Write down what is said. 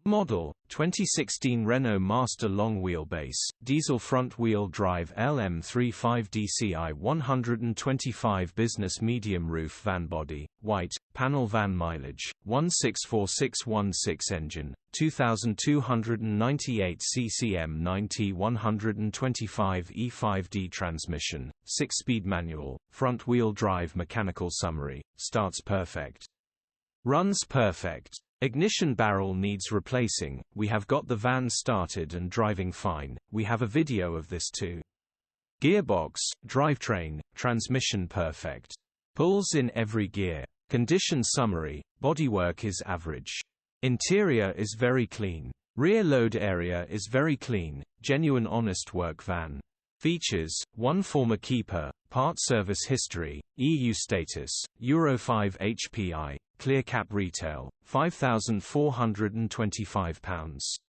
Model 2016 Renault Master long wheelbase, diesel front-wheel drive LM35dCi 125 business medium roof van body, white, panel van mileage, 164616 engine, 2298 CCM 90-125 E5D transmission, 6-speed manual, front-wheel drive mechanical summary, starts perfect. Runs perfect. Ignition barrel needs replacing. We have got the van started and driving fine. We have a video of this too. Gearbox, drivetrain, transmission perfect. Pulls in every gear. Condition summary, bodywork is average. Interior is very clean. Rear load area is very clean, genuine honest work van. Features, 1 former keeper, part service history, EU status, Euro 5 HPI, clear cap retail, £5,425.